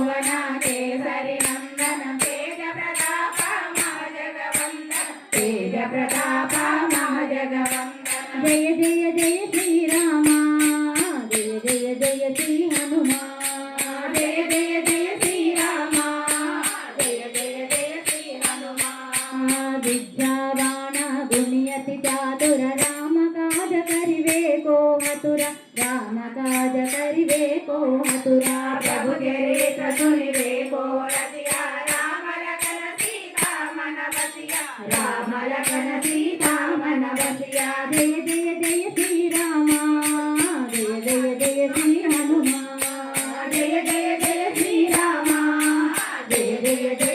భువన కేసరి నందన తేజ ప్రతాప మహాజగవందన తేజ ప్రతాప మహాజగవందన జయ జయ జయ శ్రీరామ జయ జయ జయ శ్రీ హనుమా జయ జయ జయ శ్రీరామ జయ జయ జయ శ్రీ హనుమా విద్యావాణ గుణ్యతి చాతుర రామ काज करिवे को मथुरा राम काज करिवे को मथुरा प्रभु तेरे सुनिवे को रसिया राम लखन सीता मन बसिया राम लखन सीता मन बसिया जय जय जय श्री राम जय जय जय श्री हनुमा जय जय जय श्री राम जय जय जय